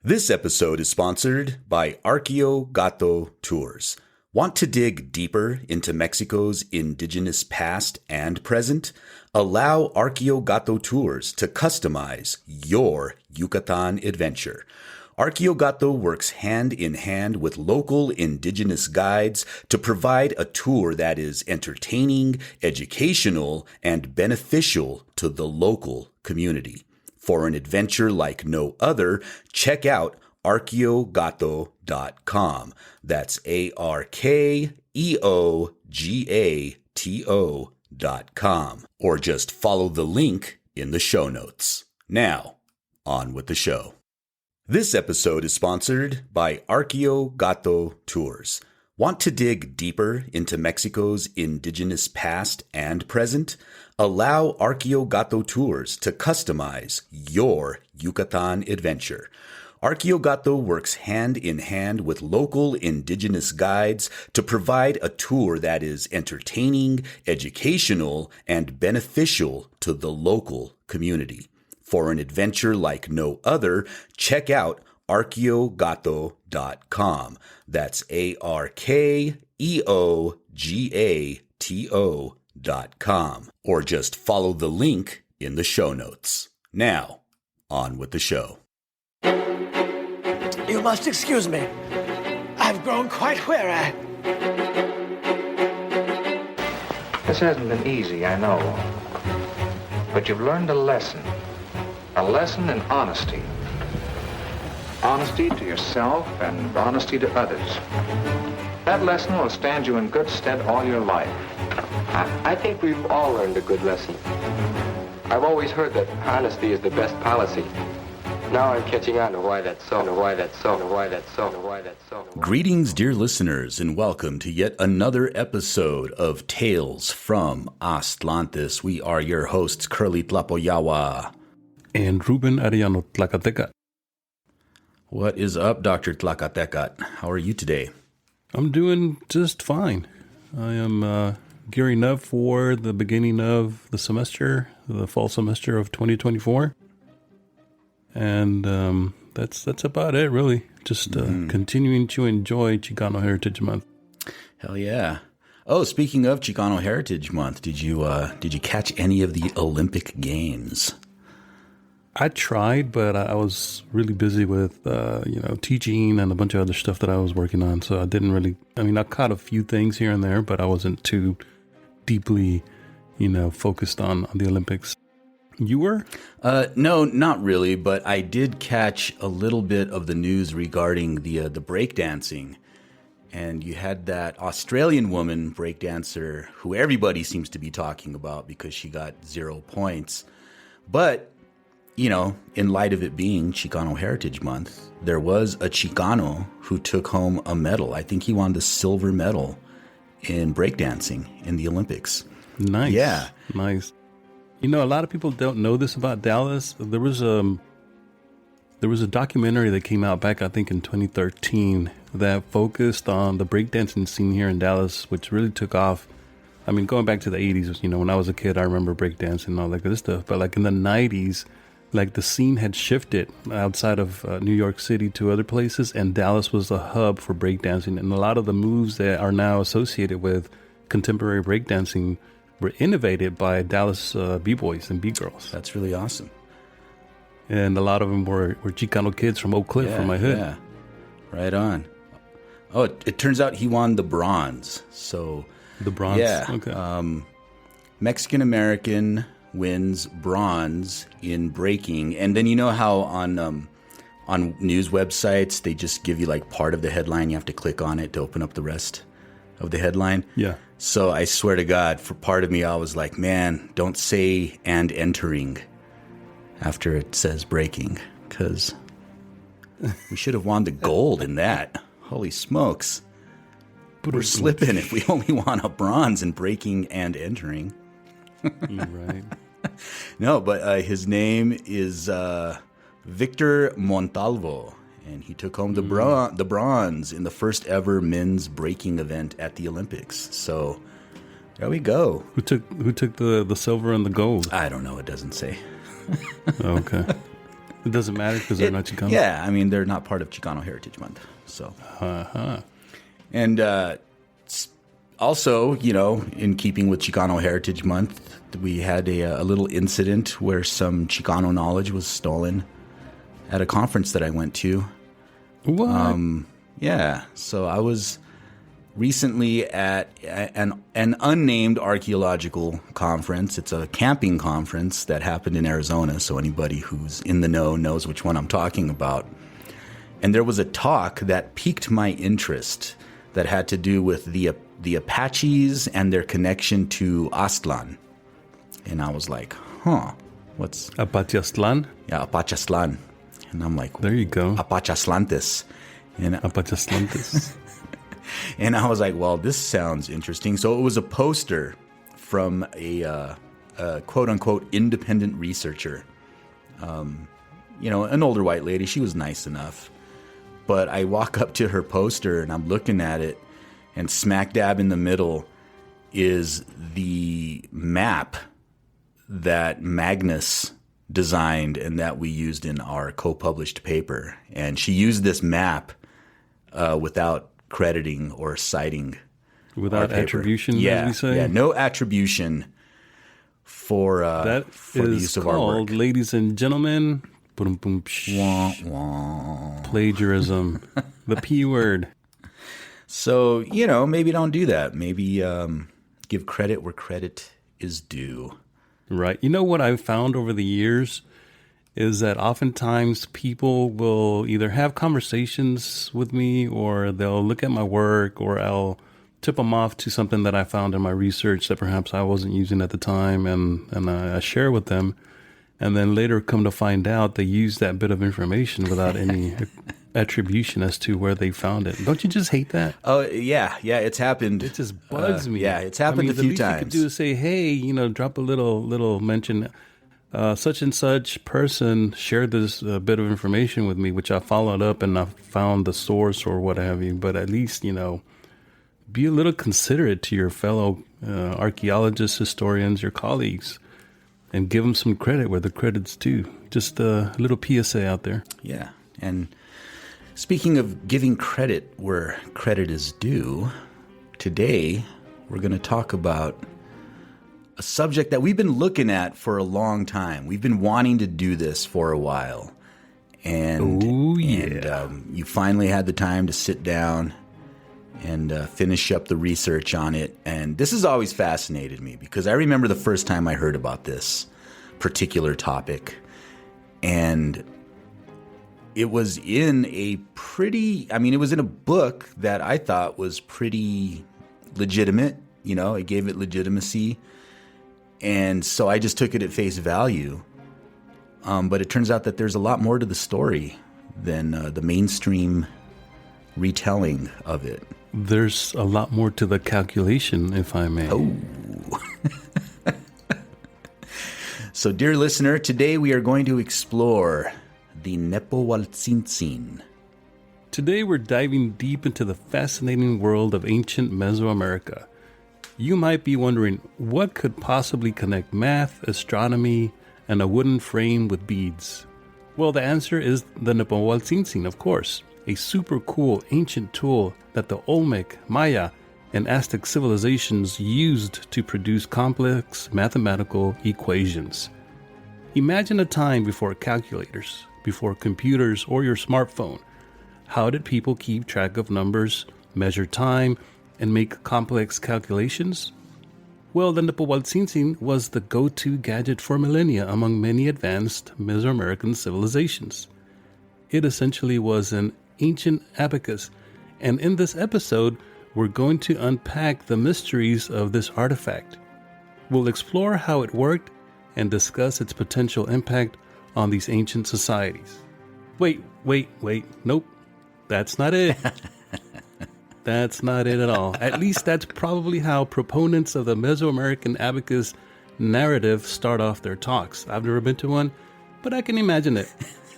This episode is sponsored by Archaeologist Tours. Want to dig deeper into Mexico's indigenous past and present? Allow Archaeologist Tours to customize your Yucatan adventure. Archaeologist works hand in hand with local indigenous guides to provide a tour that is entertaining, educational, and beneficial to the local community. For an adventure like no other, check out archaeogato.com. That's ARKEOGATO.com. Or just follow the link in the show notes. Now, on with the show. This episode is sponsored by Archaeologist Tours. Want to dig deeper into Mexico's indigenous past and present? Allow Archaeologist Tours to customize your Yucatan adventure. Archaeologist works hand in hand with local indigenous guides to provide a tour that is entertaining, educational, and beneficial to the local community. For an adventure like no other, check out archaeogato.com. That's ARKEOGATO.com. Or just follow the link in the show notes. Now, on with the show. You must excuse me. I've grown quite weary. This hasn't been easy, I know. But you've learned a lesson. A lesson in honesty. Honesty to yourself and honesty to others. That lesson will stand you in good stead all your life. I think we've all learned a good lesson. I've always heard that honesty is the best policy. Now I'm catching on to why that's so, Greetings, dear listeners, and welcome to yet another episode of Tales from Atlantis. We are your hosts, Kurly Tlapoyawa. And Ruben Arellano Tlacateca. What is up, Dr. Tlacateca? How are you today? I'm doing just fine. I am gearing up for the beginning of the semester, the fall semester of 2024. And that's about it, really. Just continuing to enjoy Chicano Heritage Month. Hell yeah! Oh, speaking of Chicano Heritage Month, did you catch any of the Olympic Games? I tried, but I was really busy with teaching and a bunch of other stuff that I was working on. So I didn't really. I mean, I caught a few things here and there, but I wasn't too deeply, focused on the Olympics. You were? No, not really, but I did catch a little bit of the news regarding the breakdancing. And you had that Australian woman breakdancer who everybody seems to be talking about because she got 0 points. But, in light of it being Chicano Heritage Month, there was a Chicano who took home a medal. I think he won the silver medal in breakdancing in the Olympics. Nice. Yeah. Nice. A lot of people don't know this about Dallas. There was a documentary that came out back, I think, in 2013 that focused on the breakdancing scene here in Dallas, which really took off. I mean, going back to the 80s, when I was a kid, I remember breakdancing and all that good stuff. But like in the 90s, like the scene had shifted outside of New York City to other places, and Dallas was a hub for breakdancing. And a lot of the moves that are now associated with contemporary breakdancing were innovated by Dallas B-boys and B-girls. That's really awesome. And a lot of them were Chicano kids from Oak Cliff, from my hood. Yeah, right on. Oh, it turns out he won the bronze. So the bronze? Yeah. Okay. Mexican-American wins bronze in breaking. And then you know how on news websites, they just give you like part of the headline. You have to click on it to open up the rest of the headline. Yeah. So I swear to God, for part of me, I was like, man, don't say "and entering" after it says breaking, because we should have won the gold in that. Holy smokes. We're slipping if we only won a bronze in breaking and entering. You're right. No, but his name is Victor Montalvo. And he took home the bronze in the first ever men's breaking event at the Olympics. So there we go. Who took the silver and the gold? I don't know. It doesn't say. Okay. It doesn't matter because they're not Chicano? Yeah, I mean, they're not part of Chicano Heritage Month. So, And also, you know, in keeping with Chicano Heritage Month, we had a little incident where some Chicano knowledge was stolen at a conference that I went to. What? Yeah, so I was recently at an unnamed archaeological conference. It's a camping conference that happened in Arizona, so anybody who's in the know knows which one I'm talking about. And there was a talk that piqued my interest that had to do with the Apaches and their connection to Aztlan. And I was like, what's... Apachastlan? Yeah, Apachastlan. And I'm like... There you go. Apachaslantes. Apachaslantes. And I was like, well, this sounds interesting. So it was a poster from a quote-unquote independent researcher. You know, an older white lady. She was nice enough. But I walk up to her poster and I'm looking at it, and smack dab in the middle is the map that Magnus designed and that we used in our co-published paper. And she used this map without crediting or citing. Without attribution, yeah, as we say? Yeah, no attribution for that for the is use of our called, work. ladies and gentlemen, boom, boom, Wah, wah. plagiarism. The P word. So, you know, maybe don't do that. Maybe give credit where credit is due. Right. You know what I've found over the years is that oftentimes people will either have conversations with me, or they'll look at my work, or I'll tip them off to something that I found in my research that perhaps I wasn't using at the time, and I share with them. And then later come to find out they used that bit of information without any attribution as to where they found it. Don't you just hate that? Oh, yeah, it's happened. It just bugs me. Yeah, it's happened a few the least times. you could do is say, hey, you know, drop a little mention. Such and such person shared this bit of information with me, which I followed up and I found the source or what have you. But at least, you know, be a little considerate to your fellow archaeologists, historians, your colleagues, and give them some credit where the credit's due. Just a little PSA out there. Yeah, and speaking of giving credit where credit is due, today we're going to talk about a subject that we've been looking at for a long time. We've been wanting to do this for a while. And, you finally had the time to sit down and finish up the research on it. And this has always fascinated me because I remember the first time I heard about this particular topic. And it was in it was in a book that I thought was pretty legitimate. You know, it gave it legitimacy. And so I just took it at face value. But it turns out that there's a lot more to the story than the mainstream retelling of it. There's a lot more to the calculation, if I may. Oh. So, dear listener, today we are going to explore the nepohualtzintzin. Today we're diving deep into the fascinating world of ancient Mesoamerica. You might be wondering, what could possibly connect math, astronomy, and a wooden frame with beads? Well, the answer is the nepohualtzintzin, of course, a super cool ancient tool that the Olmec, Maya, and Aztec civilizations used to produce complex mathematical equations. Imagine a time before calculators, before computers or your smartphone. How did people keep track of numbers, measure time, and make complex calculations? Well, the nepohualtzintzin was the go-to gadget for millennia among many advanced Mesoamerican civilizations. It essentially was an ancient abacus, and in this episode, we're going to unpack the mysteries of this artifact. We'll explore how it worked and discuss its potential impact on these ancient societies. Wait, nope, that's not it. That's not it at all. At least that's probably how proponents of the Mesoamerican abacus narrative start off their talks. I've never been to one, but I can imagine it.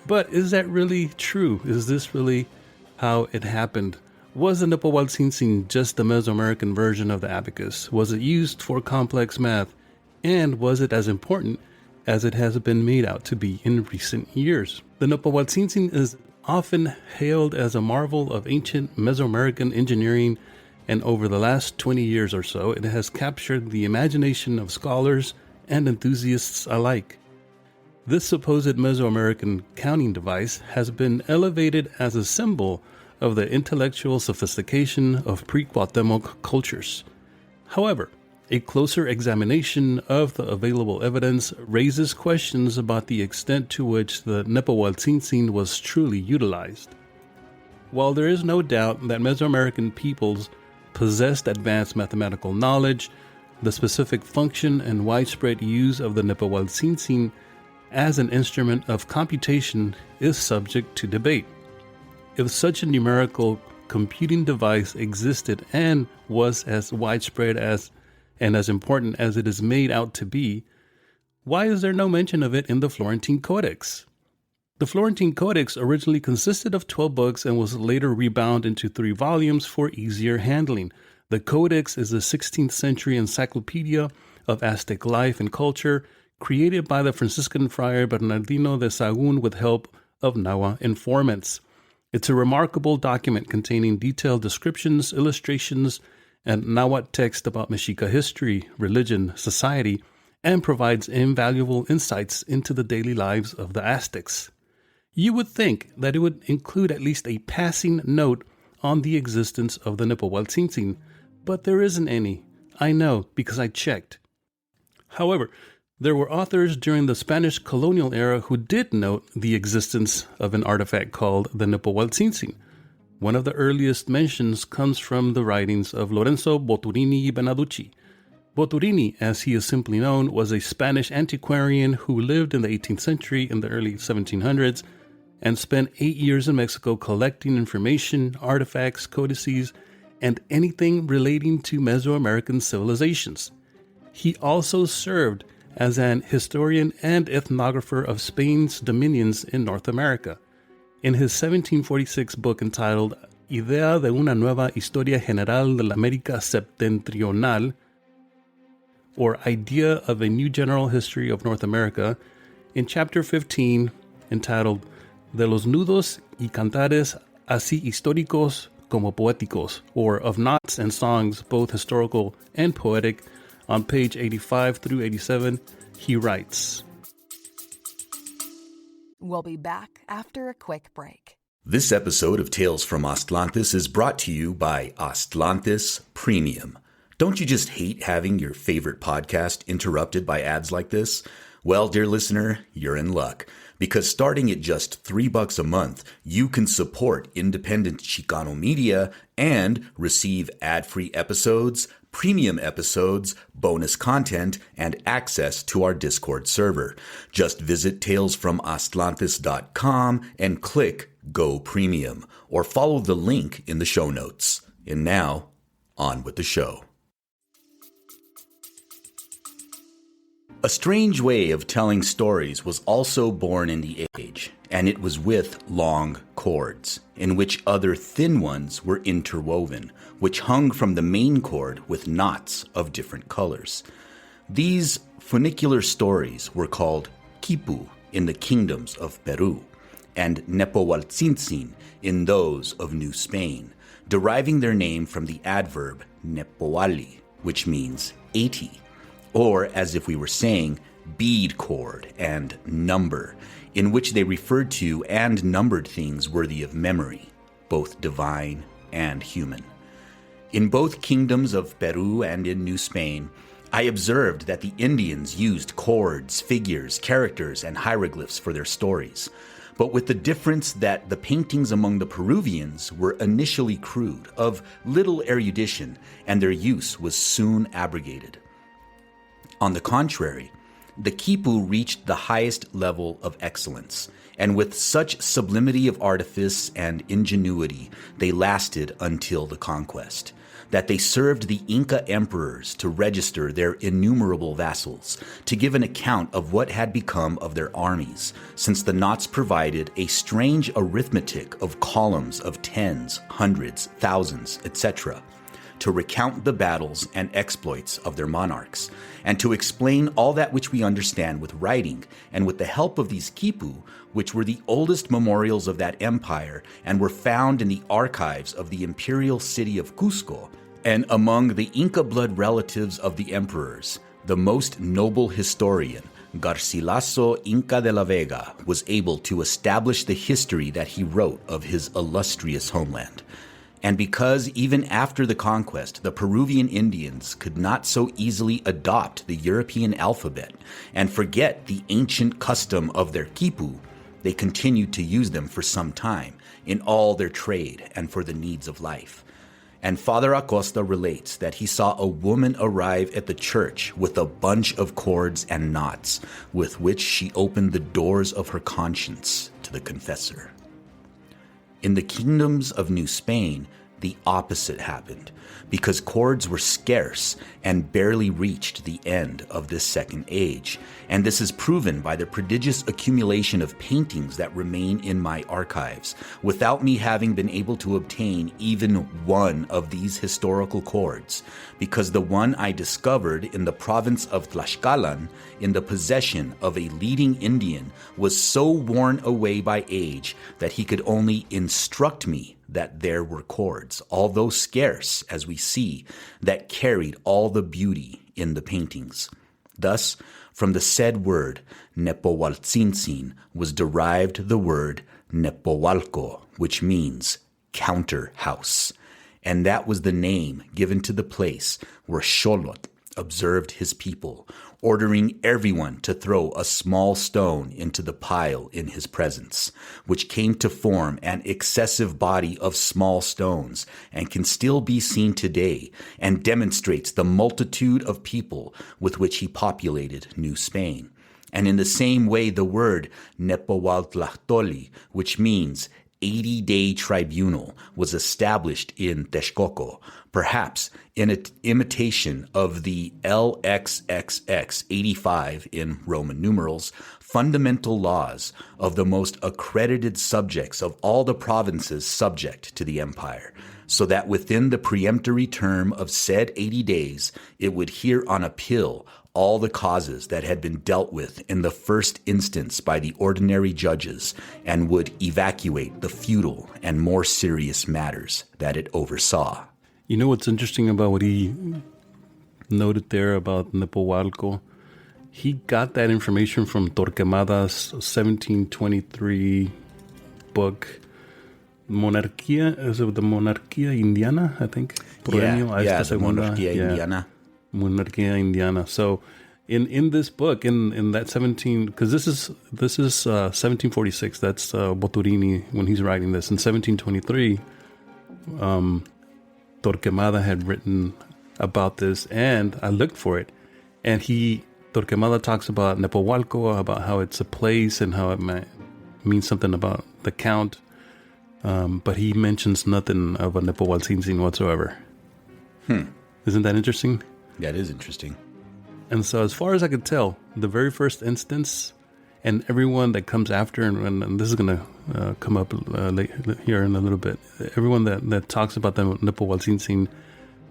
But is that really true? Is this really how it happened? Was the nepohualtzintzin just the Mesoamerican version of the abacus? Was it used for complex math? And was it as important as it has been made out to be in recent years. The nepohualtzintzin is often hailed as a marvel of ancient Mesoamerican engineering, and over the last 20 years or so, it has captured the imagination of scholars and enthusiasts alike. This supposed Mesoamerican counting device has been elevated as a symbol of the intellectual sophistication of pre-Cuauhtémoc cultures. However, a closer examination of the available evidence raises questions about the extent to which the nepohualtzintzin was truly utilized. While there is no doubt that Mesoamerican peoples possessed advanced mathematical knowledge, the specific function and widespread use of the nepohualtzintzin as an instrument of computation is subject to debate. If such a numerical computing device existed and was as widespread and as important as it is made out to be, why is there no mention of it in the Florentine Codex? The Florentine Codex originally consisted of 12 books and was later rebound into 3 volumes for easier handling. The Codex is a 16th century encyclopedia of Aztec life and culture created by the Franciscan friar Bernardino de Sahagún with help of Nahua informants. It's a remarkable document containing detailed descriptions, illustrations, and Nahuatl text about Mexica history, religion, society, and provides invaluable insights into the daily lives of the Aztecs. You would think that it would include at least a passing note on the existence of the nepohualtzintzin, but there isn't any. I know because I checked. However, there were authors during the Spanish colonial era who did note the existence of an artifact called the nepohualtzintzin. One of the earliest mentions comes from the writings of Lorenzo Boturini Benaducci. Boturini, as he is simply known, was a Spanish antiquarian who lived in the 18th century in the early 1700s and spent 8 years in Mexico collecting information, artifacts, codices, and anything relating to Mesoamerican civilizations. He also served as an historian and ethnographer of Spain's dominions in North America. In his 1746 book entitled Idea de una nueva historia general de la América septentrional, or Idea of a New General History of North America, in chapter 15, entitled De los nudos y cantares así históricos como poéticos, or of knots and songs both historical and poetic, on page 85 through 87, he writes, We'll be back after a quick break. This episode of Tales from Aztlantis is brought to you by Aztlantis Premium. Don't you just hate having your favorite podcast interrupted by ads like this? Well, dear listener, you're in luck. Because starting at just $3 a month, you can support independent Chicano media and receive ad-free episodes, premium episodes, bonus content, and access to our Discord server. Just visit talesfromaztlantis.com and click Go Premium, or follow the link in the show notes. And now, on with the show. A strange way of telling stories was also born in the age, and it was with long cords, in which other thin ones were interwoven, which hung from the main cord with knots of different colors. These funicular stories were called quipu in the kingdoms of Peru, and nepohualtzintzin in those of New Spain, deriving their name from the adverb nepohualli, which means 80. Or, as if we were saying, bead cord and number, in which they referred to and numbered things worthy of memory, both divine and human. In both kingdoms of Peru and in New Spain, I observed that the Indians used cords, figures, characters, and hieroglyphs for their stories, but with the difference that the paintings among the Peruvians were initially crude, of little erudition, and their use was soon abrogated. On the contrary, the quipu reached the highest level of excellence, and with such sublimity of artifice and ingenuity, they lasted until the conquest, that they served the Inca emperors to register their innumerable vassals, to give an account of what had become of their armies, since the knots provided a strange arithmetic of columns of tens, hundreds, thousands, etc., to recount the battles and exploits of their monarchs, and to explain all that which we understand with writing, and with the help of these quipu, which were the oldest memorials of that empire and were found in the archives of the imperial city of Cusco, and among the Inca blood relatives of the emperors, the most noble historian, Garcilaso Inca de la Vega, was able to establish the history that he wrote of his illustrious homeland. And because even after the conquest, the Peruvian Indians could not so easily adopt the European alphabet and forget the ancient custom of their quipu, they continued to use them for some time in all their trade and for the needs of life. And Father Acosta relates that he saw a woman arrive at the church with a bunch of cords and knots, with which she opened the doors of her conscience to the confessor. In the kingdoms of New Spain, the opposite happened, because cords were scarce and barely reached the end of this second age. And this is proven by the prodigious accumulation of paintings that remain in my archives, without me having been able to obtain even one of these historical cords, because the one I discovered in the province of Tlaxcalan, in the possession of a leading Indian, was so worn away by age that he could only instruct me that there were cords, although scarce, as we see, that carried all the beauty in the paintings. Thus, from the said word nepohualtzintzin was derived the word nepohualco, which means counter house, and that was the name given to the place where Xolotl observed his people, ordering everyone to throw a small stone into the pile in his presence, which came to form an excessive body of small stones and can still be seen today, and demonstrates the multitude of people with which he populated New Spain. And in the same way, the word nepohualtlahtoli, which means 80-day tribunal, was established in Texcoco, perhaps in imitation of the LXXX 85 in Roman numerals, fundamental laws of the most accredited subjects of all the provinces subject to the empire, so that within the peremptory term of said 80 days, it would hear on appeal all the causes that had been dealt with in the first instance by the ordinary judges, and would evacuate the feudal and more serious matters that it oversaw. You know what's interesting about what he noted there about Nepohualco? He got that information from Torquemada's 1723 book, Monarquía, is it the Monarquía Indiana, I think? The Monarquía Indiana. Monarquía Indiana. So in this book, in that 17, because this is 1746, that's Boturini when he's writing this. In 1723, Torquemada had written about this, and I looked for it, and Torquemada talks about Nepohualco, about how it's a place and how it means something about the count, but he mentions nothing of a nepohualtzintzin whatsoever. Isn't that interesting? That is interesting. And so as far as I could tell, the very first instance, and everyone that comes after, and this is going to come up here in a little bit, everyone that talks about the nepohualtzintzin,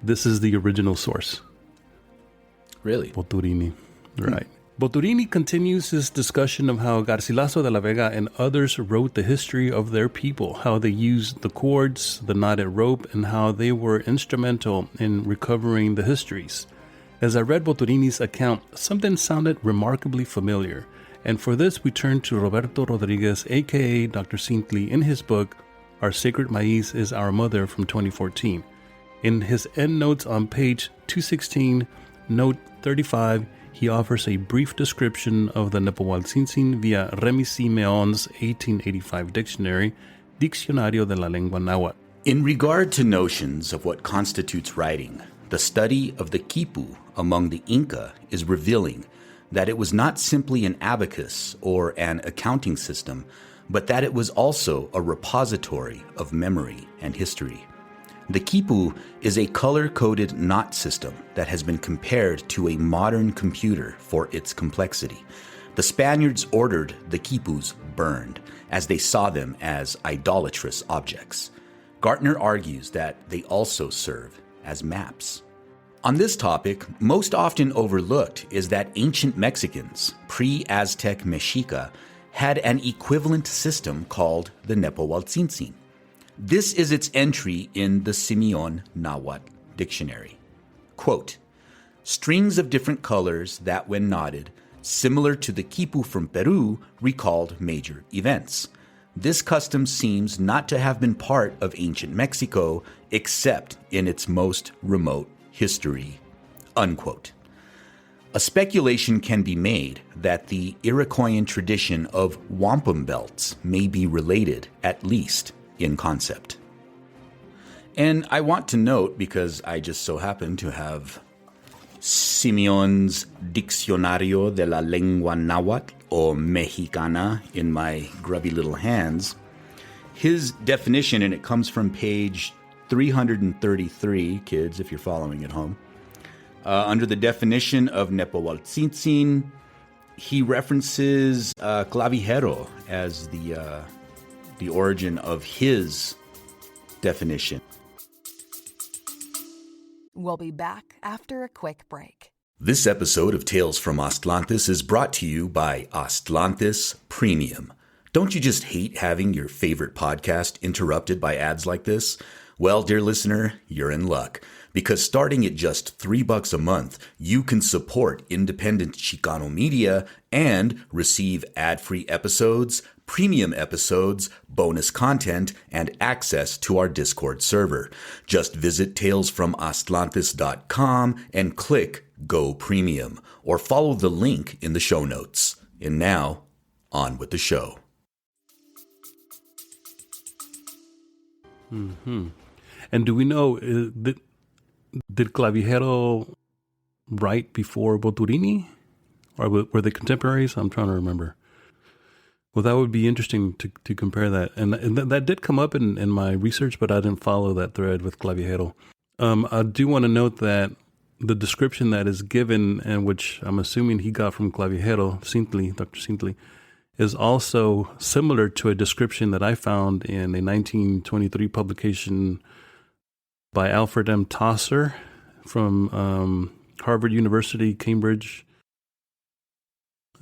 this is the original source. Really? Boturini. Right. Boturini continues his discussion of how Garcilaso de la Vega and others wrote the history of their people, how they used the cords, the knotted rope, and how they were instrumental in recovering the histories. As I read Boturini's account, something sounded remarkably familiar, and for this we turn to Roberto Rodriguez, aka Dr. Cintley, in his book, Our Sacred Maize is Our Mother from 2014. In his endnotes on page 216, note 35, he offers a brief description of the nepohualtzintzin via Remy Simeon's 1885 dictionary, Diccionario de la Lengua Náhuatl. In regard to notions of what constitutes writing, the study of the quipu among the Inca is revealing that it was not simply an abacus or an accounting system, but that it was also a repository of memory and history. The quipu is a color-coded knot system that has been compared to a modern computer for its complexity. The Spaniards ordered the quipus burned, as they saw them as idolatrous objects. Gartner argues that they also serve as maps. On this topic, most often overlooked is that ancient Mexicans, pre-Aztec Mexica, had an equivalent system called the nepohualtzintzin. This is its entry in the Simeon Nahuatl dictionary. Quote, strings of different colors that, when knotted, similar to the quipu from Peru, recalled major events. This custom seems not to have been part of ancient Mexico except in its most remote history. Unquote. A speculation can be made that the Iroquoian tradition of wampum belts may be related, at least in concept. And I want to note, because I just so happen to have Simeon's Diccionario de la Lengua Nahuatl, or Mexicana, in my grubby little hands, his definition, and it comes from page 333, kids, if you're following at home. Under the definition of nepohualtzintzin, he references clavijero as the origin of his definition. We'll be back after a quick break. This episode of Tales from Aztlantis is brought to you by Aztlantis Premium. Don't you just hate having your favorite podcast interrupted by ads like this? Well, dear listener, you're in luck. Because starting at just $3 a month, you can support independent Chicano media and receive ad-free episodes, premium episodes, bonus content, and access to our Discord server. Just visit talesfromaztlantis.com and click Go Premium, or follow the link in the show notes. And now, on with the show. Mm-hmm. And do we know, did Clavijero write before Boturini? Or were they contemporaries? I'm trying to remember. Well, that would be interesting to compare that. And that did come up in my research, but I didn't follow that thread with Clavijero. I do want to note that the description that is given, and which I'm assuming he got from Clavijero, Dr. Sintley, is also similar to a description that I found in a 1923 publication by Alfred M. Tosser from Harvard University, Cambridge,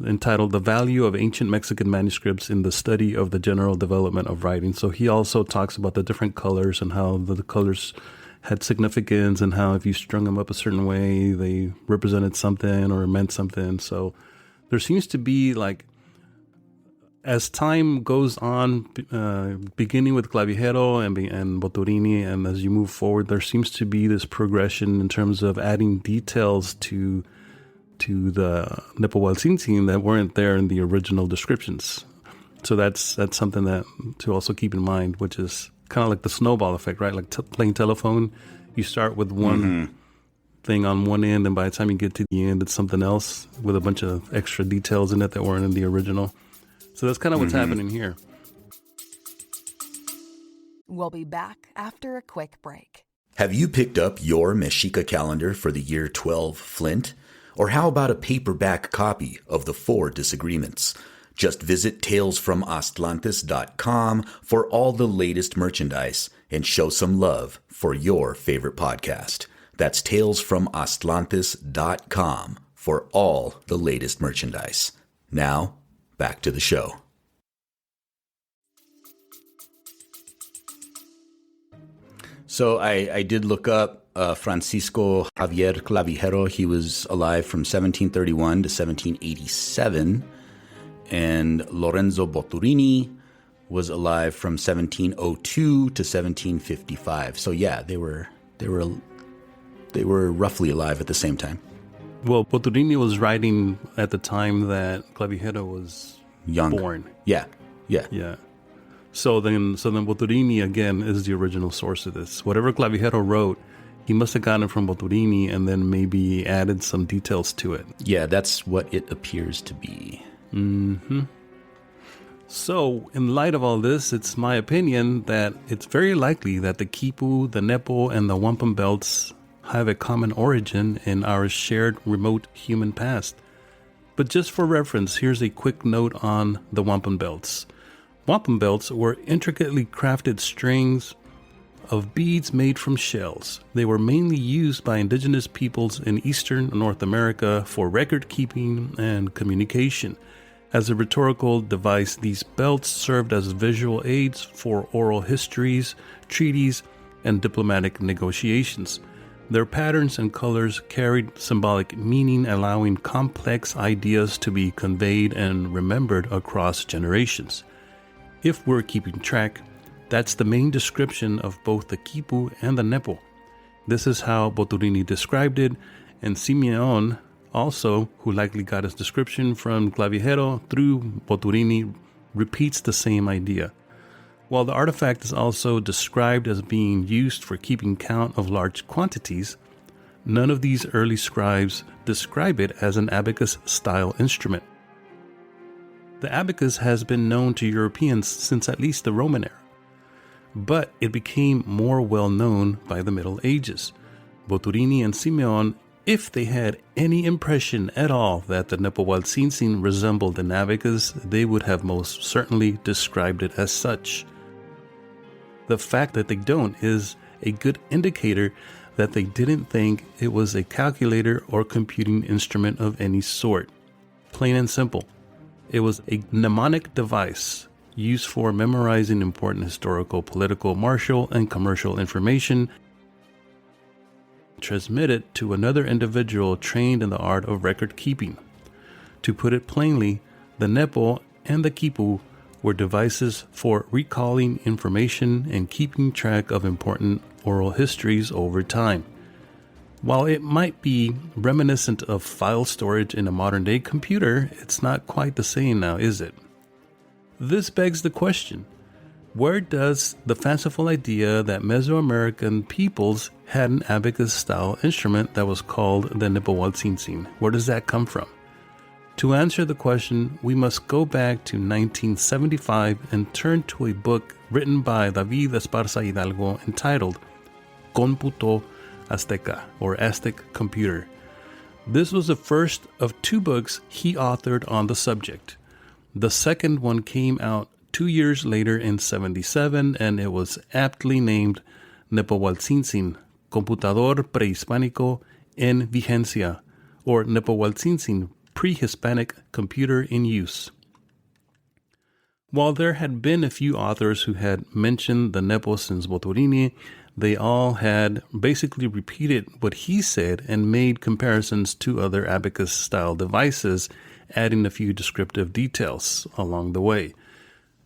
entitled The Value of Ancient Mexican Manuscripts in the Study of the General Development of Writing. So he also talks about the different colors and how the colors had significance and how if you strung them up a certain way, they represented something or meant something. So there seems to be, like, as time goes on, beginning with Clavijero and Boturini, and as you move forward, there seems to be this progression in terms of adding details to the nepohualtzintzin that weren't there in the original descriptions. So that's something that to also keep in mind, which is kind of like the snowball effect, right? Like playing telephone, you start with one thing on one end, and by the time you get to the end, it's something else with a bunch of extra details in it that weren't in the original. So that's kind of what's happening here. We'll be back after a quick break. Have you picked up your Mexica calendar for the year 12 Flint? Or how about a paperback copy of The Four Disagreements? Just visit talesfromaztlantis.com for all the latest merchandise and show some love for your favorite podcast. That's talesfromaztlantis.com for all the latest merchandise. Now, back to the show. So I did look up Francisco Javier Clavijero. He was alive from 1731 to 1787. And Lorenzo Boturini was alive from 1702 to 1755. So yeah, they were roughly alive at the same time. Well, Boturini was writing at the time that Clavijero was born. Yeah. So then Boturini again is the original source of this. Whatever Clavijero wrote, he must have gotten it from Boturini and then maybe added some details to it. Yeah, that's what it appears to be. Mm-hmm. So, in light of all this, it's my opinion that it's very likely that the quipu, the nepo, and the wampum belts have a common origin in our shared remote human past. But just for reference, here's a quick note on the wampum belts. Wampum belts were intricately crafted strings of beads made from shells. They were mainly used by indigenous peoples in eastern North America for record keeping and communication. As a rhetorical device, these belts served as visual aids for oral histories, treaties, and diplomatic negotiations. Their patterns and colors carried symbolic meaning, allowing complex ideas to be conveyed and remembered across generations. If we're keeping track, that's the main description of both the quipu and the nepo. This is how Boturini described it, and Simeon, also, who likely got his description from Clavijero through Boturini, repeats the same idea. While the artifact is also described as being used for keeping count of large quantities, none of these early scribes describe it as an abacus-style instrument. The abacus has been known to Europeans since at least the Roman era, but it became more well known by the Middle Ages. Boturini and Simeon, if they had any impression at all that the nepohualtzintzin resembled an abacus, they would have most certainly described it as such. The fact that they don't is a good indicator that they didn't think it was a calculator or computing instrument of any sort. Plain and simple. It was a mnemonic device used for memorizing important historical, political, martial, and commercial information, transmitted to another individual trained in the art of record keeping. To put it plainly, the nepo and the quipu were devices for recalling information and keeping track of important oral histories over time. While it might be reminiscent of file storage in a modern-day computer, it's not quite the same now, is it? This begs the question, where does the fanciful idea that Mesoamerican peoples had an abacus-style instrument that was called the nepohualtzintzin, where does that come from? To answer the question, we must go back to 1975 and turn to a book written by David Esparza Hidalgo entitled Cómputo Azteca, or Aztec Computer. This was the first of two books he authored on the subject. The second one came out 2 years later in 1977, and it was aptly named Nepohualtzintzin, Computador Prehispánico en Vigencia, or Nepohualtzintzin, Pre-Hispanic Computer in Use. While there had been a few authors who had mentioned the Nepo since Boturini, they all had basically repeated what he said and made comparisons to other abacus-style devices, adding a few descriptive details along the way.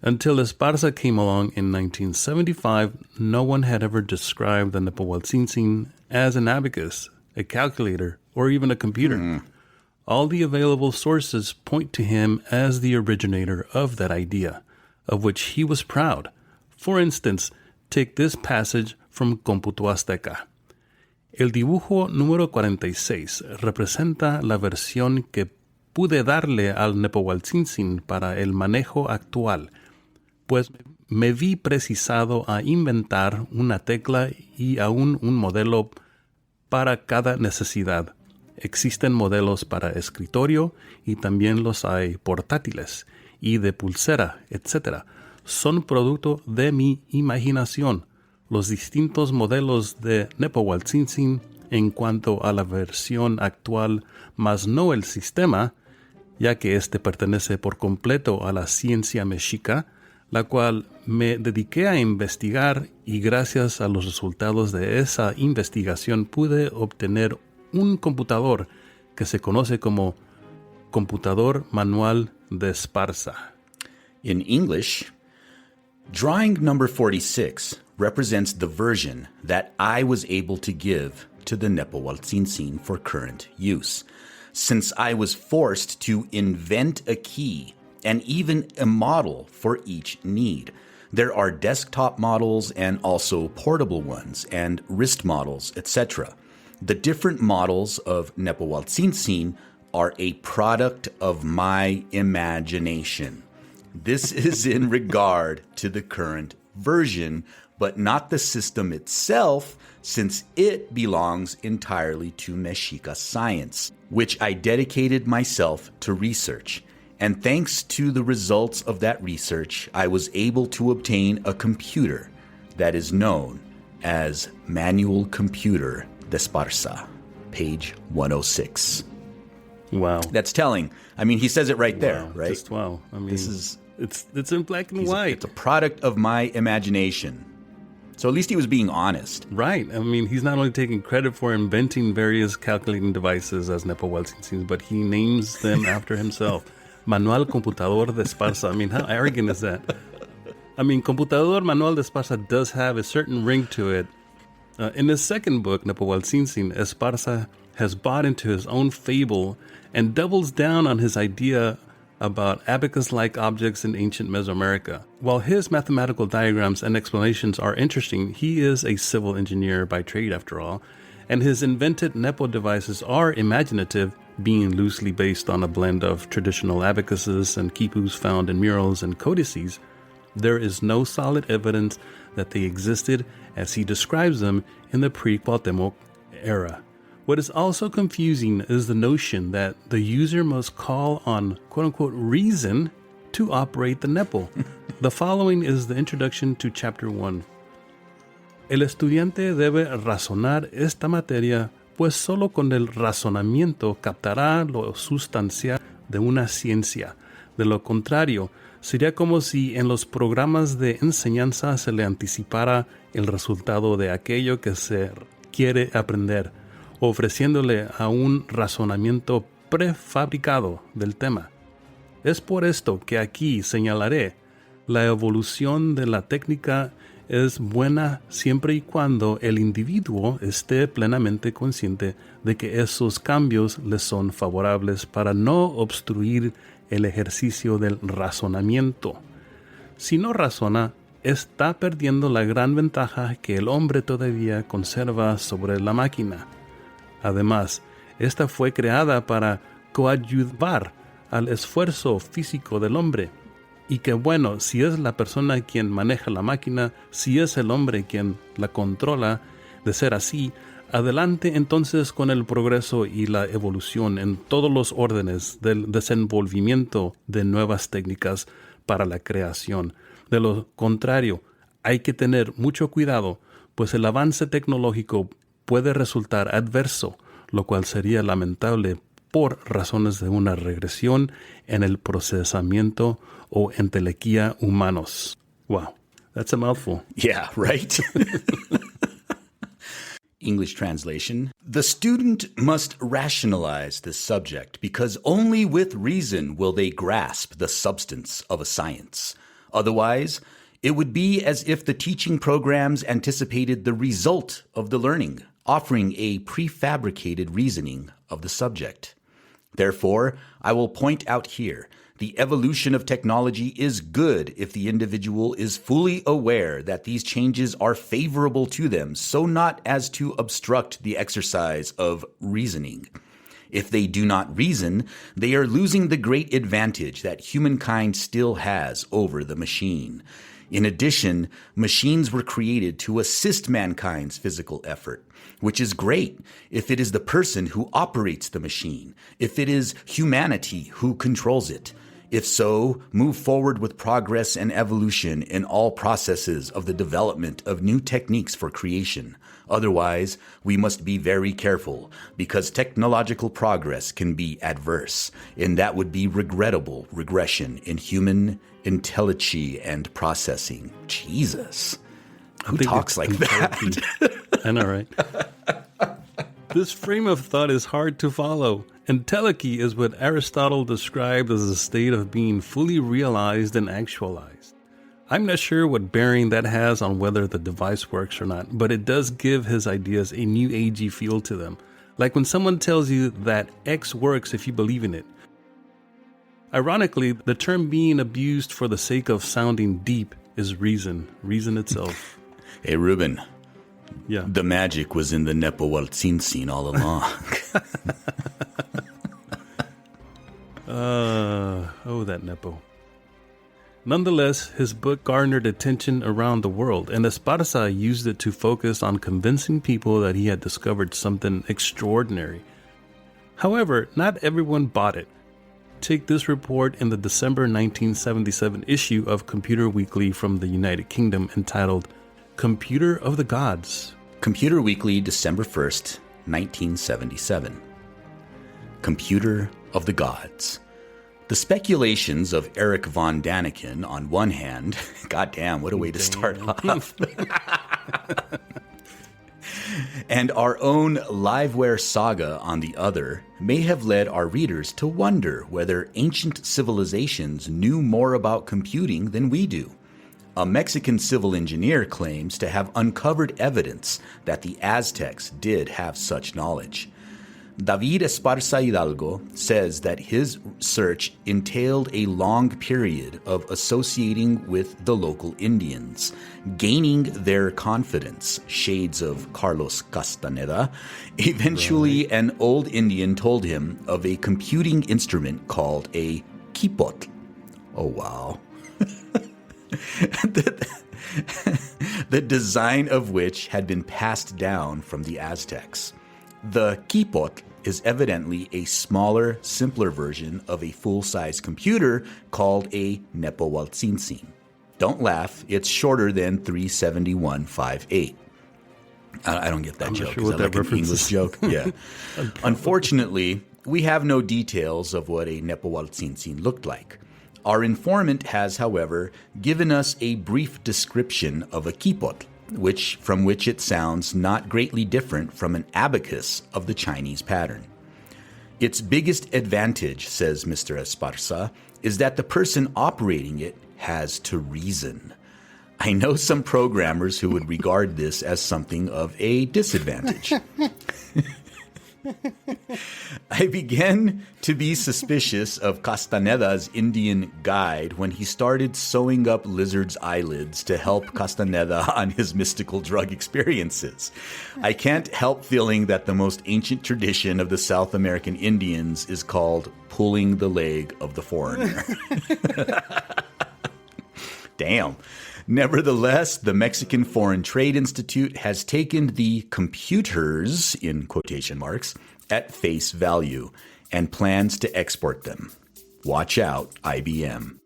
Until Esparza came along in 1975, no one had ever described the nepohualtzintzin as an abacus, a calculator, or even a computer. All the available sources point to him as the originator of that idea, of which he was proud. For instance, take this passage from Cómputo Azteca. El dibujo número 46 representa la versión que pude darle al nepohualtzintzin para el manejo actual, pues me vi precisado a inventar una tecla y aún un modelo para cada necesidad. Existen modelos para escritorio y también los hay portátiles y de pulsera, etc. Son producto de mi imaginación. Los distintos modelos de nepohualtzintzin en cuanto a la versión actual, mas no el sistema, ya que este pertenece por completo a la ciencia mexica, la cual me dediqué a investigar y gracias a los resultados de esa investigación pude obtener un computador que se conoce como computador manual de Esparza. In English, drawing number 46 represents the version that I was able to give to the nepohualtzintzin for current use, since I was forced to invent a key and even a model for each need. There are desktop models and also portable ones and wrist models, etc. The different models of nepohualtzintzin are a product of my imagination. This is in regard to the current version, but not the system itself, since it belongs entirely to Mexica science, which I dedicated myself to research. And thanks to the results of that research, I was able to obtain a computer that is known as Manual Computer de Esparza, page 106. Wow. That's telling. I mean, he says it right there, right? Just wow. I mean, This is it's in black and white. It's a product of my imagination. So at least he was being honest. Right. I mean, he's not only taking credit for inventing various calculating devices as nepohualtzintzin, but he names them after himself. Manual Computador de Esparza. I mean, how arrogant is that? I mean, Computador Manual de Esparza does have a certain ring to it. In his second book, Nepohualtzintzin, Esparza has bought into his own fable and doubles down on his idea about abacus-like objects in ancient Mesoamerica. While his mathematical diagrams and explanations are interesting, he is a civil engineer by trade after all, and his invented Nepo devices are imaginative, being loosely based on a blend of traditional abacuses and quipus found in murals and codices. There is no solid evidence that they existed as he describes them in the pre-Cuauhtemoc era. What is also confusing is the notion that the user must call on quote-unquote reason to operate the Nepo. The following is the introduction to Chapter 1. El estudiante debe razonar esta materia, pues solo con el razonamiento captará lo sustancial de una ciencia. De lo contrario, sería como si en los programas de enseñanza se le anticipara el resultado de aquello que se quiere aprender, ofreciéndole a un razonamiento prefabricado del tema. Es por esto que aquí señalaré, la evolución de la técnica es buena siempre y cuando el individuo esté plenamente consciente de que esos cambios le son favorables para no obstruir el ejercicio del razonamiento. Si no razona, está perdiendo la gran ventaja que el hombre todavía conserva sobre la máquina. Además, esta fue creada para coadyuvar al esfuerzo físico del hombre. Y que bueno, si es la persona quien maneja la máquina, si es el hombre quien la controla, de ser así, adelante entonces con el progreso y la evolución en todos los órdenes del desenvolvimiento de nuevas técnicas para la creación. De lo contrario, hay que tener mucho cuidado, pues el avance tecnológico puede resultar adverso, lo cual sería lamentable por razones de una regresión en el procesamiento o entelequia humanos. Wow, that's a mouthful. Yeah, right? English translation. The student must rationalize the subject because only with reason will they grasp the substance of a science. Otherwise, it would be as if the teaching programs anticipated the result of the learning, offering a prefabricated reasoning of the subject. Therefore, I will point out here, the evolution of technology is good if the individual is fully aware that these changes are favorable to them, so not as to obstruct the exercise of reasoning. If they do not reason, they are losing the great advantage that humankind still has over the machine. In addition, machines were created to assist mankind's physical effort, which is great if it is the person who operates the machine, if it is humanity who controls it. If so, move forward with progress and evolution in all processes of the development of new techniques for creation. Otherwise, we must be very careful because technological progress can be adverse, and that would be regrettable regression in human intelligence and processing. Jesus. Who talks like that? I know, right? This frame of thought is hard to follow. Entelechy is what Aristotle described as a state of being fully realized and actualized. I'm not sure what bearing that has on whether the device works or not, but it does give his ideas a new agey feel to them. Like when someone tells you that X works if you believe in it. Ironically, the term being abused for the sake of sounding deep is reason itself. Hey, Ruben. Yeah. The magic was in the nepohualtzintzin all along. That Nepo. Nonetheless, his book garnered attention around the world, and Esparza used it to focus on convincing people that he had discovered something extraordinary. However, not everyone bought it. Take this report in the December 1977 issue of Computer Weekly from the United Kingdom entitled Computer of the Gods. Computer Weekly, December 1st, 1977. Computer of the Gods. The speculations of Eric von Daniken on one hand, goddamn, what a way to start off, and our own Liveware saga on the other may have led our readers to wonder whether ancient civilizations knew more about computing than we do. A Mexican civil engineer claims to have uncovered evidence that the Aztecs did have such knowledge. David Esparza Hidalgo says that his search entailed a long period of associating with the local Indians, gaining their confidence, shades of Carlos Castaneda. Eventually, an old Indian told him of a computing instrument called a quipotl. Oh, wow. The design of which had been passed down from the Aztecs. The quipotl is evidently a smaller, simpler version of a full-size computer called a nepohualtzintzin. Don't laugh, it's shorter than 37158. I don't get that I'm joke. not sure what that like an reference English is. joke? Yeah. Unfortunately, we have no details of what a nepohualtzintzin looked like. Our informant has, however, given us a brief description of a quipotl, from which it sounds not greatly different from an abacus of the Chinese pattern. Its biggest advantage, says Mr. Esparza, is that the person operating it has to reason. I know some programmers who would regard this as something of a disadvantage. I began to be suspicious of Castaneda's Indian guide when he started sewing up lizards' eyelids to help Castaneda on his mystical drug experiences. I can't help feeling that the most ancient tradition of the South American Indians is called pulling the leg of the foreigner. Damn. Nevertheless, the Mexican Foreign Trade Institute has taken the computers, in quotation marks, at face value and plans to export them. Watch out, IBM.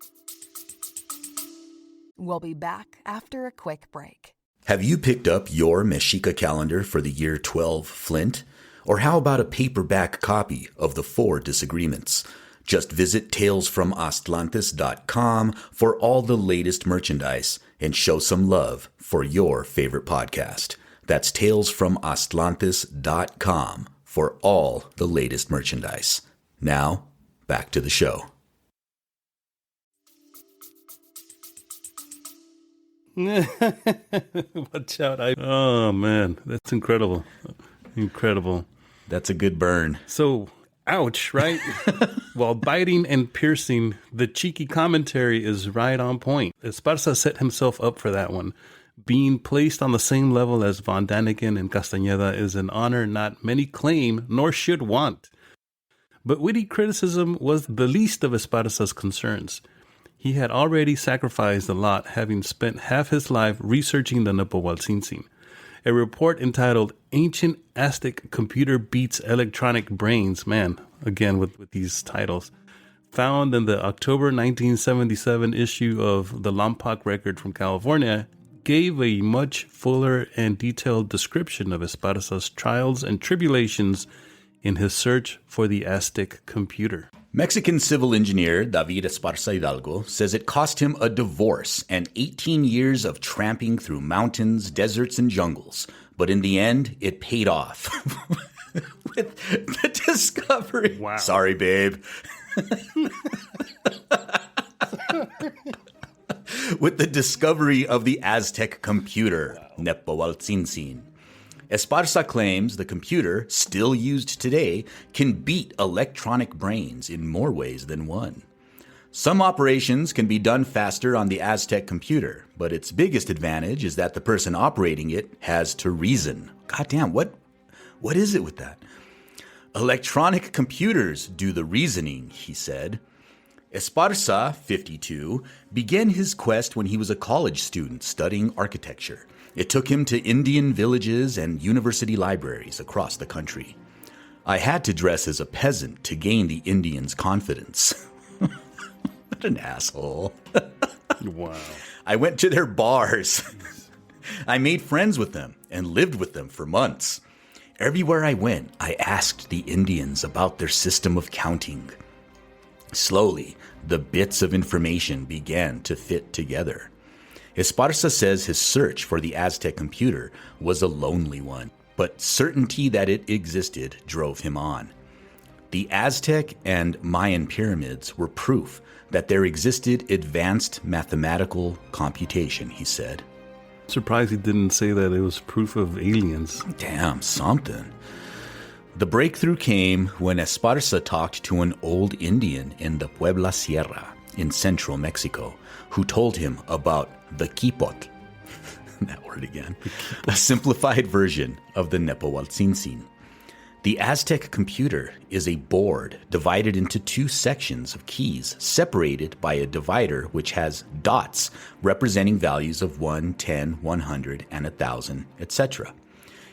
We'll be back after a quick break. Have you picked up your Mexica calendar for the year 12 Flint? Or how about a paperback copy of The Four Disagreements? Just visit talesfromatlantis.com for all the latest merchandise and show some love for your favorite podcast. That's talesfromatlantis.com for all the latest merchandise. Now, back to the show. Watch out. Oh, man. That's incredible. Incredible. That's a good burn. So, ouch, right? While biting and piercing, the cheeky commentary is right on point. Esparza set himself up for that one. Being placed on the same level as von Daniken and Castaneda is an honor not many claim nor should want. But witty criticism was the least of Esparza's concerns. He had already sacrificed a lot, having spent half his life researching the nepohualtzintzin. A report entitled Ancient Aztec Computer Beats Electronic Brains, man, again with these titles, found in the October 1977 issue of the Lompoc Record from California, gave a much fuller and detailed description of Esparza's trials and tribulations in his search for the Aztec computer. Mexican civil engineer David Esparza Hidalgo says it cost him a divorce and 18 years of tramping through mountains, deserts, and jungles. But in the end, it paid off. With the discovery. Wow. Sorry, babe. With the discovery of the Aztec computer, nepohualtzintzin. Esparza claims the computer, still used today, can beat electronic brains in more ways than one. Some operations can be done faster on the Aztec computer, but its biggest advantage is that the person operating it has to reason. Goddamn, what is it with that? Electronic computers do the reasoning, he said. Esparza, 52, began his quest when he was a college student studying architecture. It took him to Indian villages and university libraries across the country. I had to dress as a peasant to gain the Indians' confidence. What an asshole. Wow. I went to their bars. I made friends with them and lived with them for months. Everywhere I went, I asked the Indians about their system of counting. Slowly, the bits of information began to fit together. Esparza says his search for the Aztec computer was a lonely one, but certainty that it existed drove him on. The Aztec and Mayan pyramids were proof that there existed advanced mathematical computation, he said. Surprised he didn't say that it was proof of aliens. Damn, something. The breakthrough came when Esparza talked to an old Indian in the Puebla Sierra in central Mexico who told him about the quipot, that word again, a simplified version of the nepohualtzintzin. The Aztec computer is a board divided into two sections of keys separated by a divider which has dots representing values of 1, 10, 100, and 1,000, etc.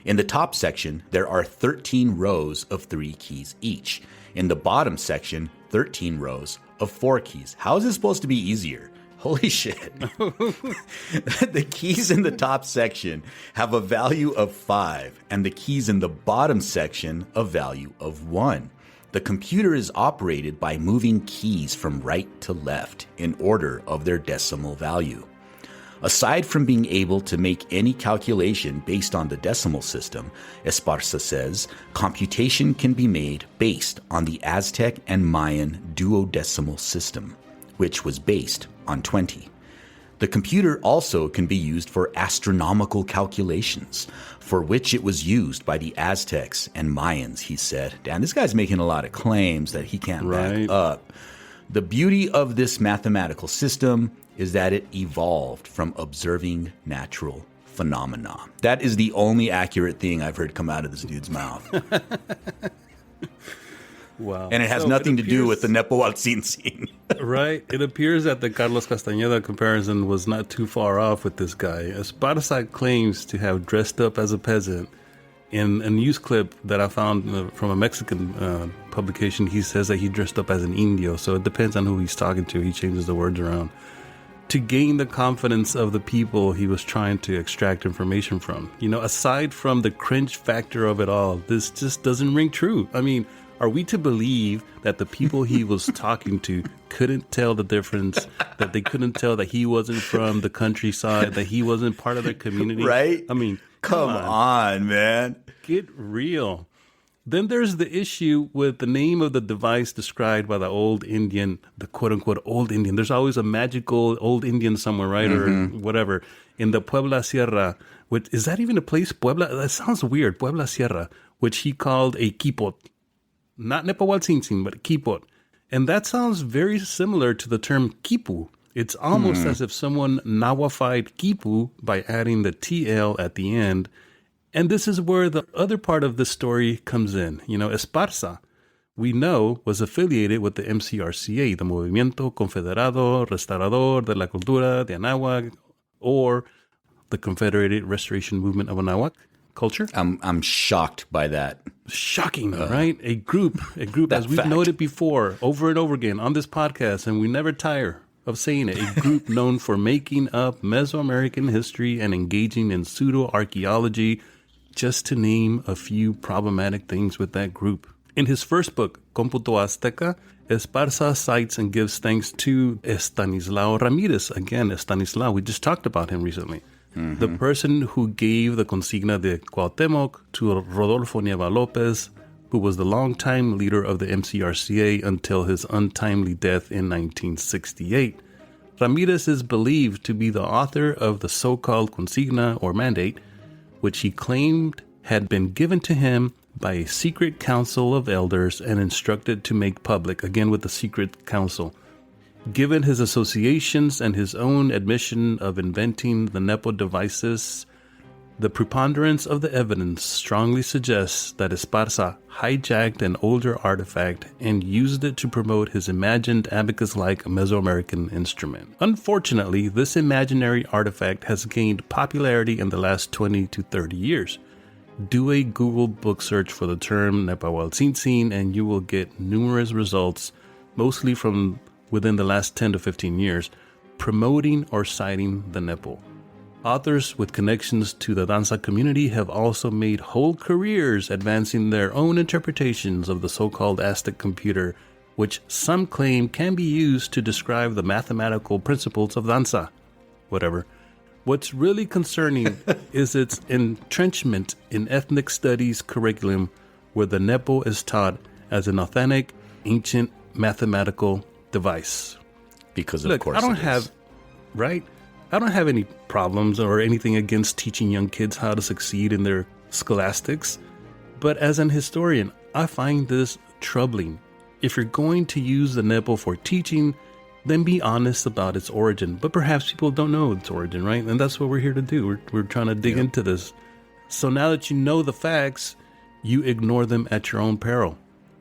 In the top section, there are 13 rows of 3 keys each. In the bottom section, 13 rows of 4 keys. How is this supposed to be easier? Holy shit. The keys in the top section have a value of 5, and the keys in the bottom section a value of 1. The computer is operated by moving keys from right to left in order of their decimal value. Aside from being able to make any calculation based on the decimal system, Esparza says, computation can be made based on the Aztec and Mayan duodecimal system, which was based on 20. The computer also can be used for astronomical calculations, for which it was used by the Aztecs and Mayans, he said. Damn, this guy's making a lot of claims that he can't back up. The beauty of this mathematical system is that it evolved from observing natural phenomena. That is the only accurate thing I've heard come out of this dude's mouth. Wow. And it has nothing to do with the nepohualtzintzin. Right. It appears that the Carlos Castañeda comparison was not too far off with this guy. Esparza claims to have dressed up as a peasant. In a news clip that I found from a Mexican publication, he says that he dressed up as an indio. So it depends on who he's talking to. He changes the words around. To gain the confidence of the people he was trying to extract information from. You know, aside from the cringe factor of it all, this just doesn't ring true. I mean, are we to believe that the people he was talking to couldn't tell the difference, that they couldn't tell that he wasn't from the countryside, that he wasn't part of their community? Right? I mean, come on, man. Get real. Then there's the issue with the name of the device described by the old Indian, the quote-unquote old Indian. There's always a magical old Indian somewhere, right? Mm-hmm. Or whatever. In the Puebla Sierra, which, is that even a place? Puebla? That sounds weird. Puebla Sierra, which he called a quipot. Not nepohualtzintzin, but quipot. And that sounds very similar to the term quipu. It's almost as if someone Nahuafied quipu by adding the TL at the end. And this is where the other part of the story comes in. You know, Esparza, we know, was affiliated with the MCRCA, the Movimiento Confederado Restaurador de la Cultura de Anáhuac, or the Confederated Restoration Movement of Anáhuac culture. I'm shocked by that. Shocking, right? A group, as we've noted before, over and over again on this podcast, and we never tire of saying it, a group known for making up Mesoamerican history and engaging in pseudo-archaeology, just to name a few problematic things with that group. In his first book, Computo Azteca, Esparza cites and gives thanks to Estanislao Ramirez. Again, Estanislao, we just talked about him recently. Mm-hmm. The person who gave the consigna de Cuauhtémoc to Rodolfo Nieva Lopez, who was the longtime leader of the MCRCA until his untimely death in 1968. Ramirez is believed to be the author of the so-called consigna or mandate, which he claimed had been given to him by a secret council of elders and instructed to make public, again with the secret council. Given his associations and his own admission of inventing the Nepo devices, the preponderance of the evidence strongly suggests that Esparza hijacked an older artifact and used it to promote his imagined abacus-like Mesoamerican instrument. Unfortunately, this imaginary artifact has gained popularity in the last 20 to 30 years. Do a Google book search for the term nepohualtzintzin and you will get numerous results, mostly from within the last 10 to 15 years, promoting or citing the Nepo. Authors with connections to the danza community have also made whole careers advancing their own interpretations of the so-called Aztec computer, which some claim can be used to describe the mathematical principles of danza. Whatever. What's really concerning is its entrenchment in ethnic studies curriculum, where the nepo is taught as an authentic, ancient mathematical device. Because of course I don't have any problems or anything against teaching young kids how to succeed in their scholastics, but as an historian, I find this troubling. If you're going to use the nepo for teaching, then be honest about its origin. But perhaps people don't know its origin, right? And that's what we're here to do. We're trying to dig into this. So now that you know the facts, you ignore them at your own peril.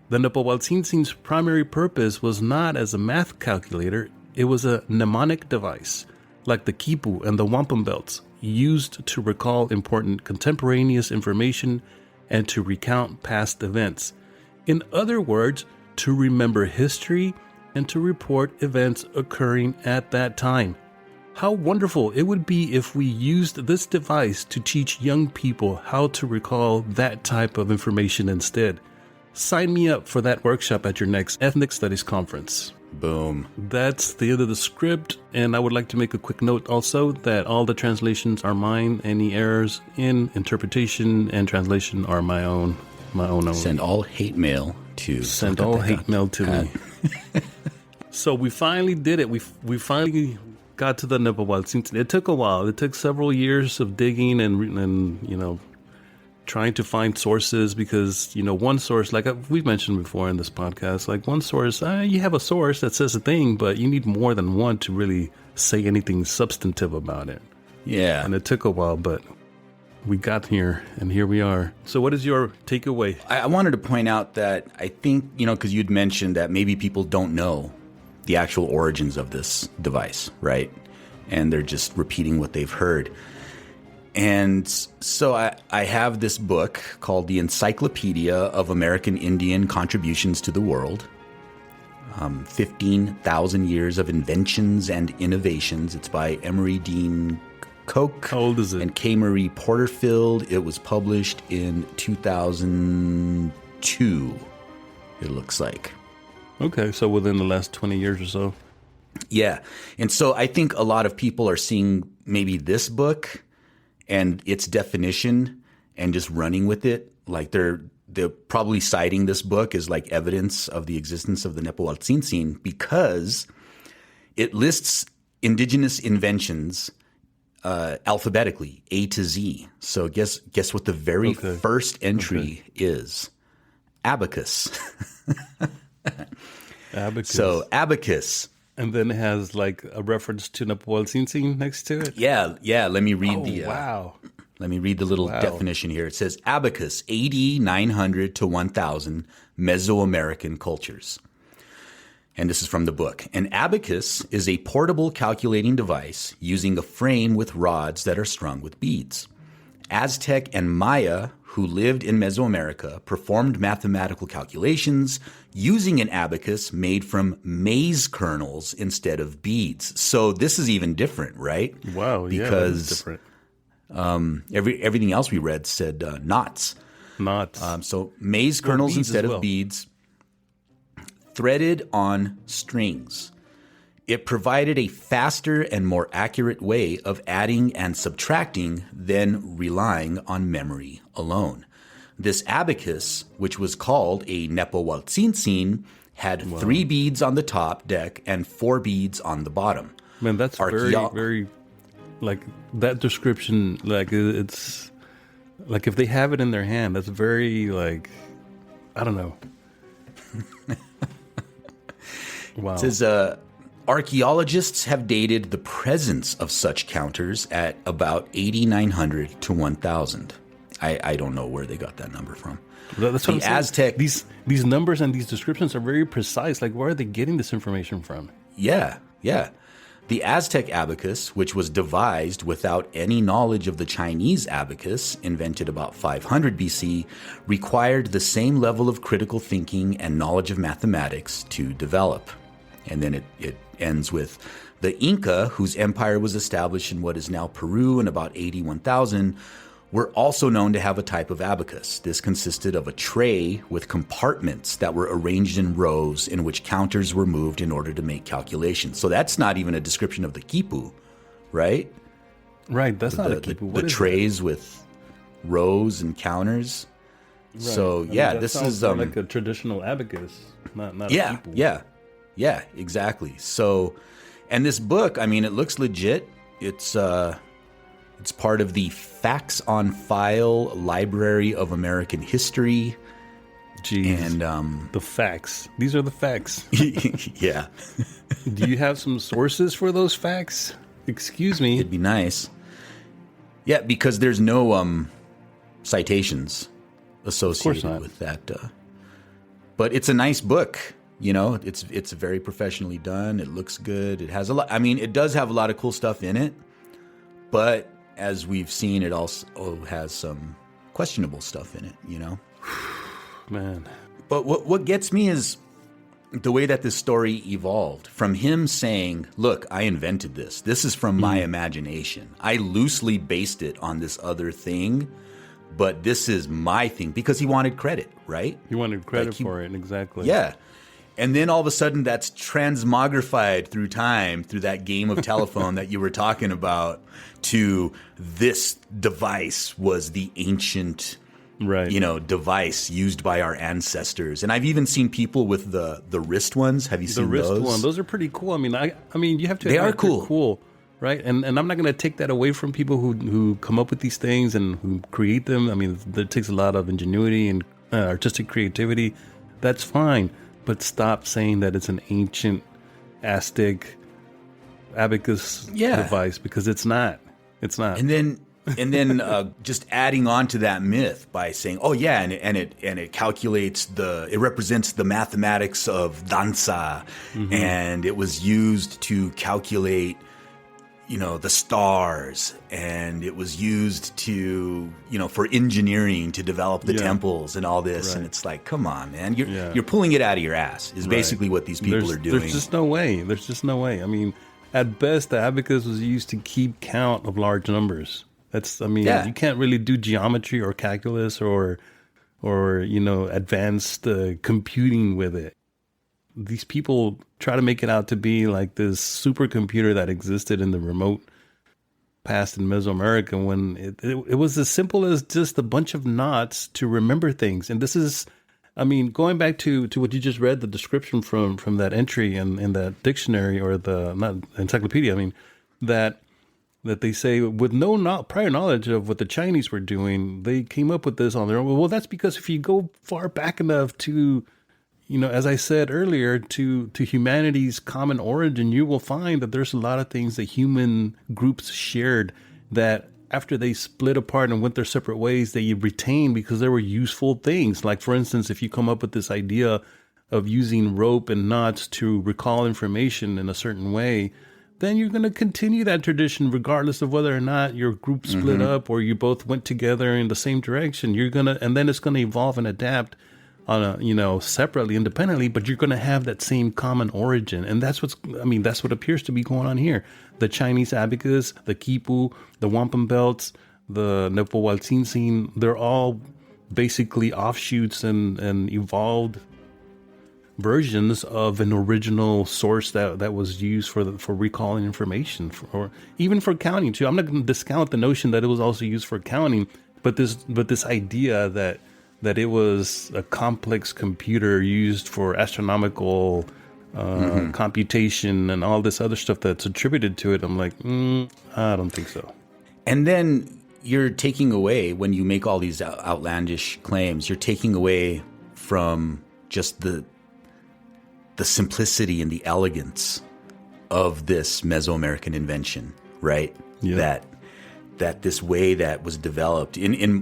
The nepohualtzintzin's primary purpose was not as a math calculator, it was a mnemonic device, like the quipu and the wampum belts, used to recall important contemporaneous information and to recount past events. In other words, to remember history and to report events occurring at that time. How wonderful it would be if we used this device to teach young people how to recall that type of information instead. Sign me up for that workshop at your next Ethnic Studies conference. Boom. That's the end of the script, and I would like to make a quick note also that all the translations are mine. Any errors in interpretation and translation are my own. Send all hate mail to me. So we finally did it. We finally got to the nepohualtzintzin. It took a while. It took several years of digging and trying to find sources, because one source, like we've mentioned before in this podcast, like one source, you have a source that says a thing, but you need more than one to really say anything substantive about it. Yeah. And it took a while, but we got here, and here we are. So what is your takeaway? I wanted to point out that I think, because you'd mentioned that maybe people don't know the actual origins of this device, right? And they're just repeating what they've heard. And so I have this book called The Encyclopedia of American Indian Contributions to the World. 15,000 Years of Inventions and Innovations. It's by Emery Dean Koch. How old is it? And K. Marie Porterfield. It was published in 2002, it looks like. Okay, so within the last 20 years or so. Yeah. And so I think a lot of people are seeing maybe this book and its definition and just running with it. Like they're probably citing this book as like evidence of the existence of the nepohualtzintzin because it lists indigenous inventions alphabetically, A to Z. So guess what the very first entry is? Abacus. Abacus. So abacus. And then it has like a reference to nepohualtzintzin next to it? Yeah. Let me read wow. Let me read the little definition here. It says abacus, AD 900 to 1000 Mesoamerican cultures. And this is from the book. An abacus is a portable calculating device using a frame with rods that are strung with beads. Aztec and Maya, who lived in Mesoamerica, performed mathematical calculations using an abacus made from maize kernels instead of beads. So this is even different, right? Wow, because different. Everything else we read said knots. Knots. So maize kernels instead of beads, threaded on strings. It provided a faster and more accurate way of adding and subtracting than relying on memory alone. This abacus, which was called a nepohualtzintzin, had 3 beads on the top deck and 4 beads on the bottom. Man, that's very, like that description, like it's like if they have it in their hand, that's very like, I don't know. Wow. It says, archaeologists have dated the presence of such counters at about 8,900 to 1,000. I don't know where they got that number from. That's what the Aztec. These numbers and these descriptions are very precise. Like, where are they getting this information from? Yeah. The Aztec abacus, which was devised without any knowledge of the Chinese abacus, invented about 500 BC, required the same level of critical thinking and knowledge of mathematics to develop. And then it ends with, The Inca, whose empire was established in what is now Peru in about 81,000, were also known to have a type of abacus. This consisted of a tray with compartments that were arranged in rows in which counters were moved in order to make calculations. So that's not even a description of the quipu, right? Right, that's not a quipu. The trays with rows and counters. Right. So this is like a traditional abacus, not a quipu. Yeah, exactly. So, and this book, I mean, it looks legit. It's part of the Facts on File Library of American History. Jeez. And the facts. These are the facts. Yeah. Do you have some sources for those facts? Excuse me. It'd be nice. Yeah, because there's no citations associated with that. But it's a nice book. You know, it's very professionally done. It looks good. It has a lot. I mean, it does have a lot of cool stuff in it. But as we've seen, it also has some questionable stuff in it, you know? Man. But what gets me is the way that this story evolved. From him saying, look, I invented this. This is from my imagination. I loosely based it on this other thing, but this is my thing. Because he wanted credit, right? He wanted credit for it, exactly. Yeah. And then all of a sudden that's transmogrified through time, through that game of telephone that you were talking about, to this device was the ancient, device used by our ancestors. And I've even seen people with the wrist ones. Have you seen those? The wrist one. Those are pretty cool. I mean, you have to. They are cool. Cool, right? And I'm not going to take that away from people who come up with these things and who create them. I mean, it takes a lot of ingenuity and artistic creativity. That's fine. But stop saying that it's an ancient Aztec abacus device, because it's not. It's not. And then just adding on to that myth by saying, oh yeah, and it calculates it represents the mathematics of danza, and it was used to calculate, the stars, and it was used to, for engineering to develop the temples and all this. Right. And it's like, come on, man, you're pulling it out of your ass is basically what these people are doing. There's just no way. I mean, at best, the abacus was used to keep count of large numbers. You can't really do geometry or calculus or advanced computing with it. These people try to make it out to be like this supercomputer that existed in the remote past in Mesoamerica, when it was as simple as just a bunch of knots to remember things. And this is, going back to what you just read, the description from that entry in that dictionary, or the not encyclopedia, that they say with no prior knowledge of what the Chinese were doing, they came up with this on their own. Well, that's because if you go far back enough to, as I said earlier, to humanity's common origin, you will find that there's a lot of things that human groups shared that after they split apart and went their separate ways, they retained because they were useful things. Like, for instance, if you come up with this idea of using rope and knots to recall information in a certain way, then you're going to continue that tradition regardless of whether or not your group split up or you both went together in the same direction. And then it's going to evolve and adapt on a, separately, independently, but you're going to have that same common origin. And that's what appears to be going on here. The Chinese abacus, the quipu, the wampum belts, the nepohualtzintzin, they're all basically offshoots and evolved versions of an original source that was used for recalling information, or even for counting too. I'm not going to discount the notion that it was also used for counting, but this idea that it was a complex computer used for astronomical computation and all this other stuff that's attributed to it, I'm like, I don't think so. And then you're taking away, when you make all these outlandish claims, you're taking away from just the simplicity and the elegance of this Mesoamerican invention, right? Yeah. That this way that was developed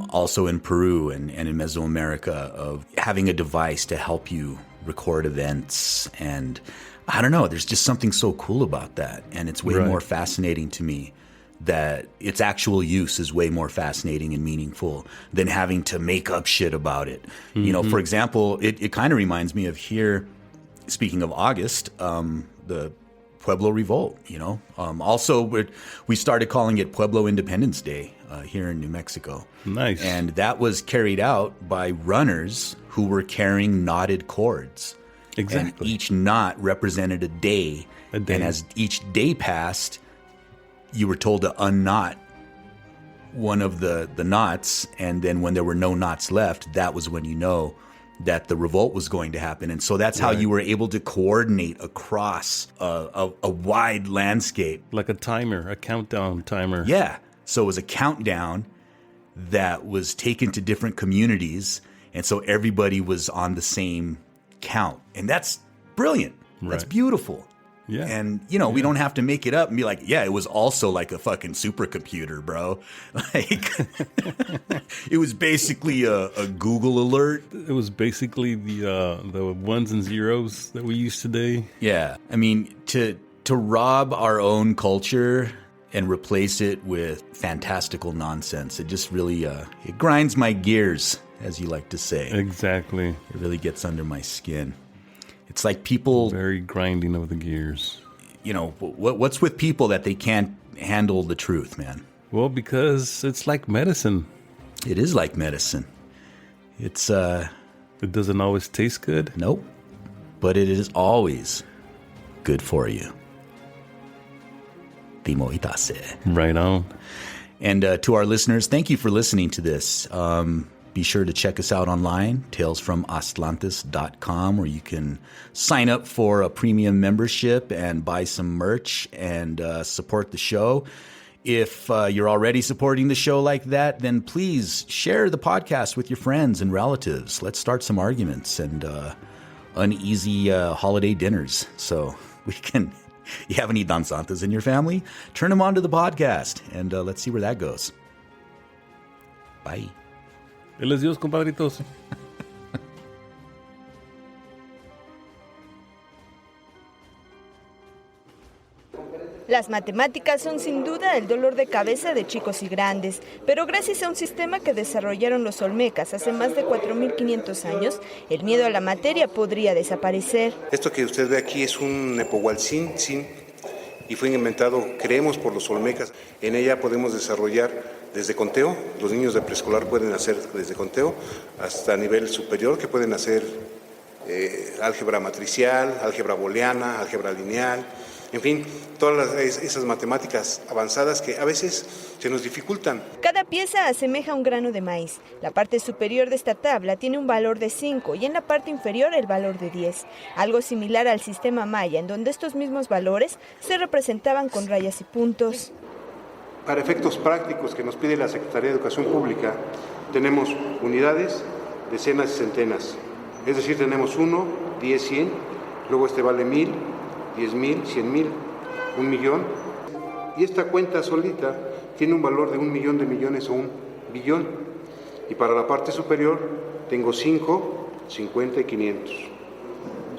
also in Peru and in Mesoamerica, of having a device to help you record events. And I don't know, there's just something so cool about that. And it's way more fascinating to me that its actual use is way more fascinating and meaningful than having to make up shit about it. For example, it kind of reminds me of here, speaking of August, the Pueblo Revolt, Also, we started calling it Pueblo Independence Day here in New Mexico. Nice. And that was carried out by runners who were carrying knotted cords. Exactly. And each knot represented a day. And as each day passed, you were told to unknot one of the knots. And then when there were no knots left, that was when you know that the revolt was going to happen. And so that's how you were able to coordinate across a wide landscape. Like a timer, a countdown timer. Yeah. So it was a countdown that was taken to different communities. And so everybody was on the same count. And that's brilliant. That's beautiful. Yeah. And, we don't have to make it up and be like, yeah, it was also like a fucking supercomputer, bro. Like, it was basically a Google alert. It was basically the ones and zeros that we use today. Yeah. I mean, to rob our own culture and replace it with fantastical nonsense, it just really, it grinds my gears, as you like to say. Exactly. It really gets under my skin. It's like people... Very grinding of the gears. What's with people that they can't handle the truth, man? Well, because it's like medicine. It is like medicine. It's, It doesn't always taste good? Nope. But it is always good for you. Timo itase. Right on. And to our listeners, thank you for listening to this. Be sure to check us out online, talesfromatlantis.com, where you can sign up for a premium membership and buy some merch and support the show. If you're already supporting the show like that, then please share the podcast with your friends and relatives. Let's start some arguments and uneasy holiday dinners. So we can, you have any danzantes in your family? Turn them on to the podcast and let's see where that goes. Bye. Él es Dios, compadritos. Las matemáticas son sin duda el dolor de cabeza de chicos y grandes, pero gracias a un sistema que desarrollaron los olmecas hace más de 4.500 años, el miedo a la materia podría desaparecer. Esto que usted ve aquí es un nepohualtzintzin y fue inventado, creemos, por los olmecas. En ella podemos desarrollar desde conteo, los niños de preescolar pueden hacer desde conteo, hasta nivel superior, que pueden hacer álgebra matricial, álgebra booleana, álgebra lineal, en fin, todas esas matemáticas avanzadas que a veces se nos dificultan. Cada pieza asemeja un grano de maíz. La parte superior de esta tabla tiene un valor de 5 y en la parte inferior el valor de 10. Algo similar al sistema maya, en donde estos mismos valores se representaban con rayas y puntos. Para efectos prácticos que nos pide la Secretaría de Educación Pública, tenemos unidades, decenas y centenas. Es decir, tenemos 1, 10, 100, luego este vale 1,000, 10,000, 100,000, 1,000,000. Y esta cuenta solita tiene un valor de 1,000,000 de millones o 1,000,000,000. Y para la parte superior tengo 5, 50 y 500.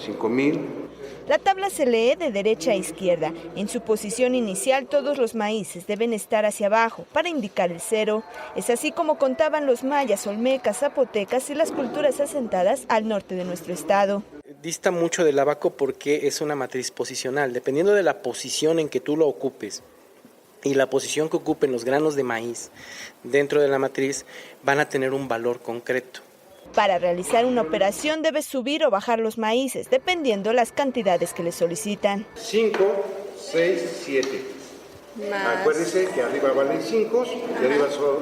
5,000. La tabla se lee de derecha a izquierda. En su posición inicial todos los maíces deben estar hacia abajo para indicar el 0. Es así como contaban los mayas, olmecas, zapotecas y las culturas asentadas al norte de nuestro estado. Dista mucho del abaco porque es una matriz posicional. Dependiendo de la posición en que tú lo ocupes y la posición que ocupen los granos de maíz dentro de la matriz, van a tener un valor concreto. Para realizar una operación debes subir o bajar los maíces, dependiendo las cantidades que le solicitan. 5, 6, 7. Acuérdense que arriba valen 5 y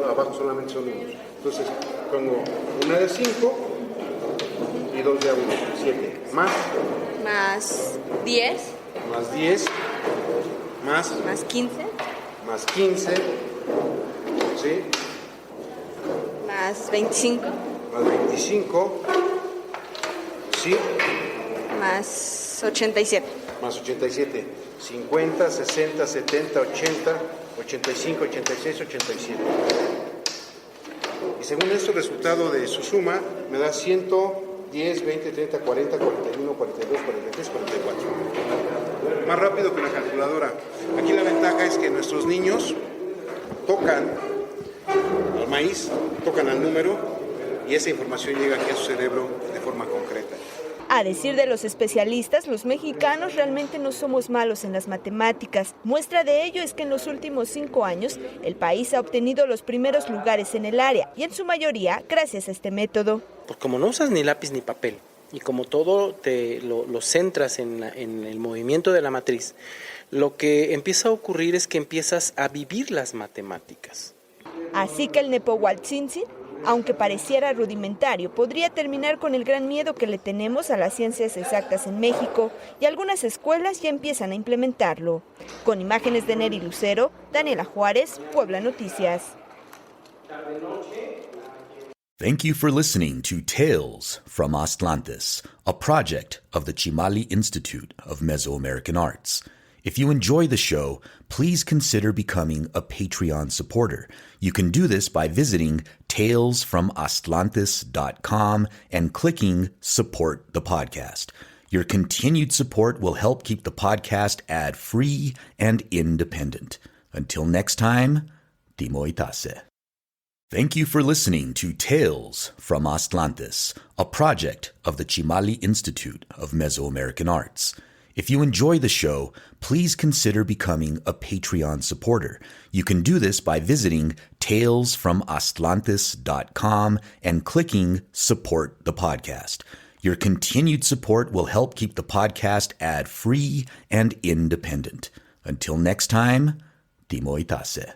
abajo solamente son 1. Entonces pongo una de 5 y 2 de 1, 7. Más 10. Más 10. Más 15. Más 15. ¿Sí? Más 25. Más 25, ¿sí? Más 87. Más 87, 50, 60, 70, 80, 85, 86, 87. Y según esto, el resultado de su suma me da 110, 20, 30, 40, 41, 42, 43, 44. Más rápido que la calculadora. Aquí la ventaja es que nuestros niños tocan al maíz, tocan al número, y esa información llega aquí a su cerebro de forma concreta. A decir de los especialistas, los mexicanos realmente no somos malos en las matemáticas. Muestra de ello es que en los últimos 5 años el país ha obtenido los primeros lugares en el área y en su mayoría gracias a este método. Pues como no usas ni lápiz ni papel y como todo lo centras en el movimiento de la matriz, lo que empieza a ocurrir es que empiezas a vivir las matemáticas. Así que el nepohualtzintzin, aunque pareciera rudimentario, podría terminar con el gran miedo que le tenemos a las ciencias exactas en México, y algunas escuelas ya empiezan a implementarlo. Con imágenes de Neri Lucero, Daniela Juárez, Puebla Noticias. Thank you for listening to Tales from Atlantis, a project of the Chimali Institute of Mesoamerican Arts. If you enjoy the show, please consider becoming a Patreon supporter. You can do this by visiting talesfromatlantis.com and clicking Support the Podcast. Your continued support will help keep the podcast ad-free and independent. Until next time, Timoitase. Thank you for listening to Tales from Atlantis, a project of the Chimali Institute of Mesoamerican Arts. If you enjoy the show, please consider becoming a Patreon supporter. You can do this by visiting talesfromatlantis.com and clicking Support the Podcast. Your continued support will help keep the podcast ad-free and independent. Until next time, Timoitase.